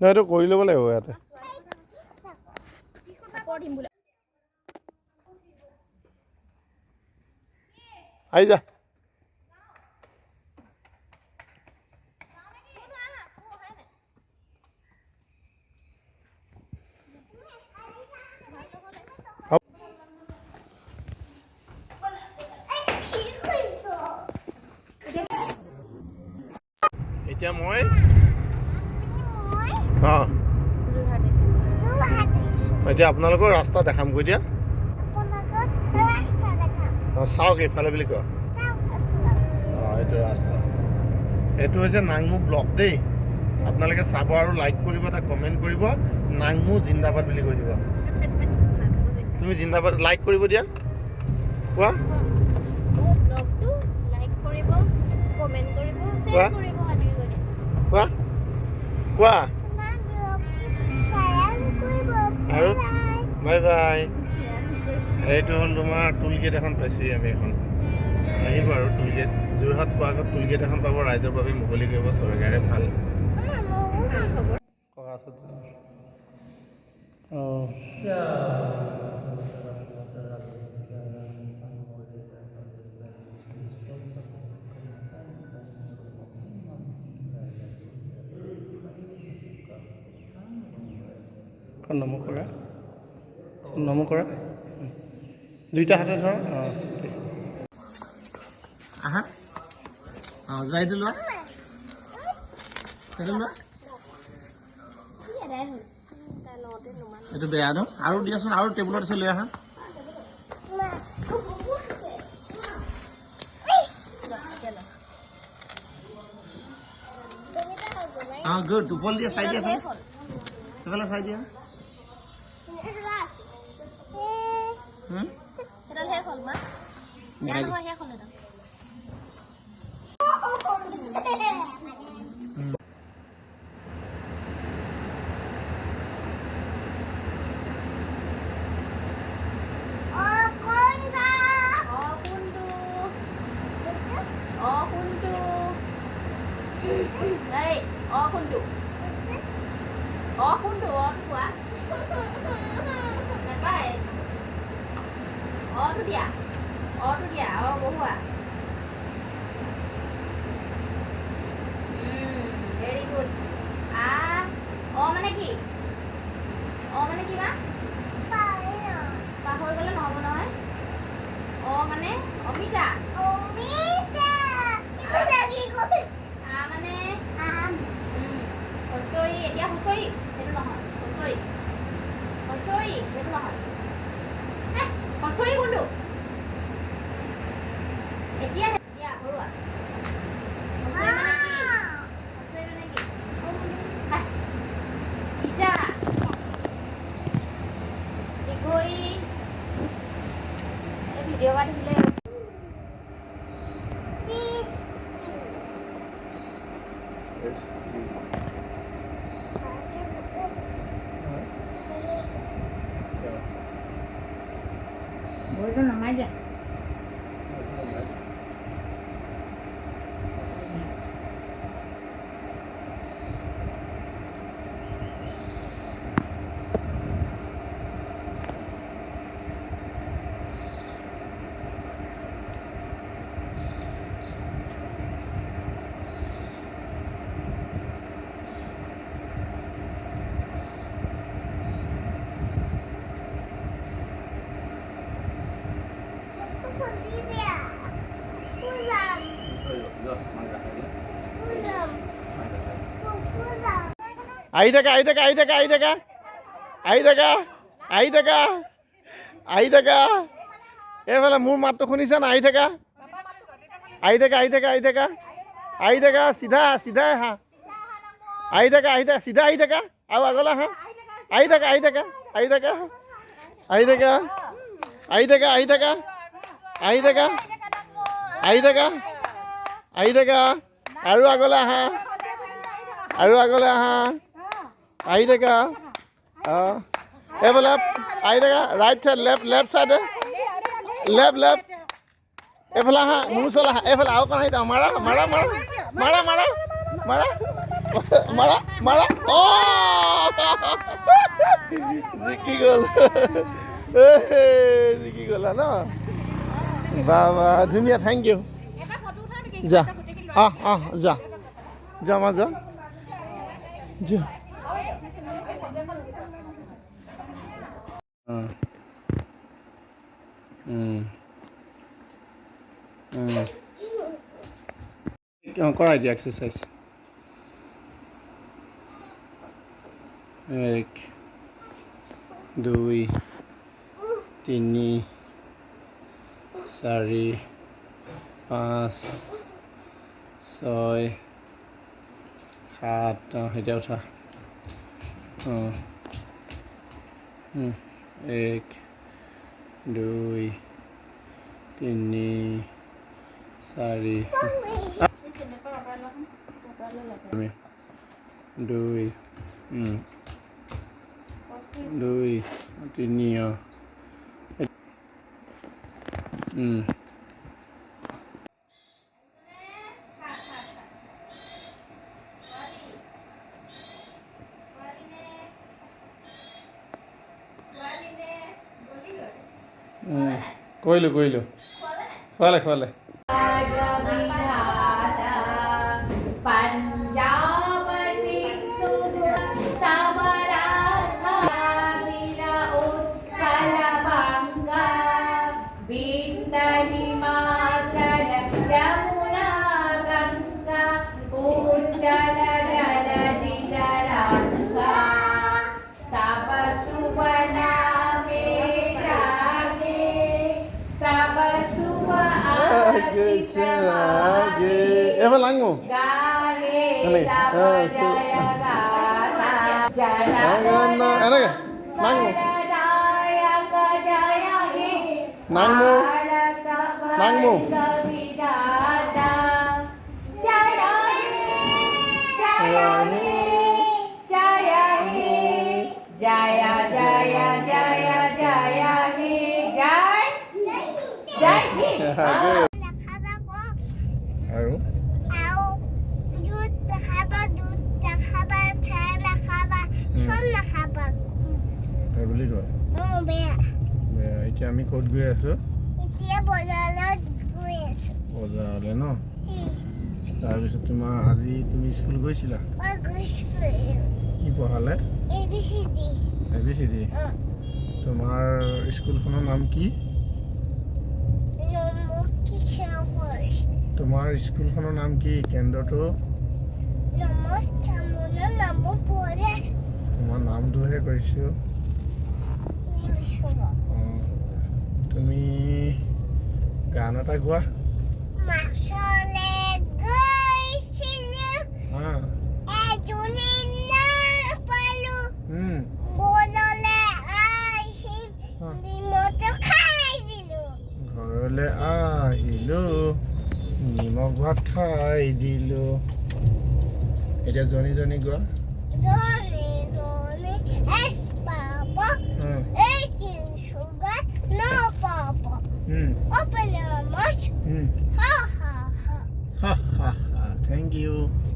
এইটো কৰি ল'ব লাগিব ইয়াতে আহি যা এতিয়া মই এতিয়া আপোনালোকৰ ৰাস্তা দেখাম কৈ দিয়া চাওক এইফালে বুলি কোৱা এইটো ৰাস্তা এইটো হৈছে নাংমু ব্লক দেই আপোনালোকে চাব আৰু লাইক কৰিব এটা কমেণ্ট কৰিব নাংমু জিন্দাবাদ বুলি কৈ দিব তুমি জিন্দাবাদ লাইক কৰিব দিয়া কোৱা কোৱা কোৱা আৰু বাই বাই এইটো হ'ল তোমাৰ টুলগেট এখন পাইছোঁহি আমি এখন আহিব আৰু টুলগেট যোৰহাট পোৱাৰ আগত টুলগেট এখন পাব ৰাইজৰ বাবে মুকলি কৰিব চৰকাৰে ভাল নমো কৰা দুইটা হাতে ধৰা আহা এইটো লোৱা এইটো বেয়া ন আৰু দিয়াচোন আৰু টেবুলত আছে লৈ আহা গুড টোপল দিয়া চাই দিয়া সেইফালে চাই দিয়া very good মানে কি মানে কি মা পাহৰি গ'লে নহ'ব নহয় মানে অমিতা মানে হচৰি এতিয়া হচৰি সেইটো নহয় হচৰি সেইটো নহয় হচৰি কোনটো এতিয়া ঘৰুৱা ভিডিঅ' কাটি দিলে বইটো নমাই দিয়া আহি থাকা এইফালে মোৰ মাতটো শুনিছা না আহি থাকা চিধা আহা আহি থাকা চিধা আহি থাকা আৰু আগলৈ আহা আহি থাকা আৰু আগলৈ আহা আহি থাকা এইফালে আহি থাকা ৰাইট চাইড লেফ্ট চাইডে লেফ্ট এইফালে আহা মোৰ ওচৰলৈ আহা এইফালে আৰু অকণ আহি থাকা মাৰা মাৰা মাৰা জিকি গ'ল জিকি গ'লা ন বাবা ধুনীয়া থেংক ইউ যা যা যা মা যা যা কৰাই দিয়া এক্সাৰচাইজ 1 2 3 4 5 6 7 এতিয়া উঠা 1 2 3 4 2 2 3 কৰিলোঁ খোৱালে पंजाब सिंधु तमरा उत्कल बंगा बिंद हिमाचल यमुना गंगा उज्जल जलधि तरंगा तब शुभ नामे जागे तब शुभ এবার লাগবো এনেকে নাংমো নাংমো Jaya Jaya Jaya Jaya He Jai Jai He আৰু বুলি কয় এতিয়া আমি ক'ত গৈ আছো বজাৰলৈ ন তাৰপিছত তোমাৰ আজি তুমি স্কুল গৈছিলা কি পঢ়ালে ABCD তোমাৰ স্কুলখনৰ নাম কি তোমাৰ স্কুলখনৰ নাম কি কেন্দ্ৰটো তোমাৰ নামটোহে কৈছোঁ তুমি গান এটা গোৱা ঘৰলৈ আহিলো নিমখ ভাত খাই দিলো এতিয়া জনী গোৱা Thank you.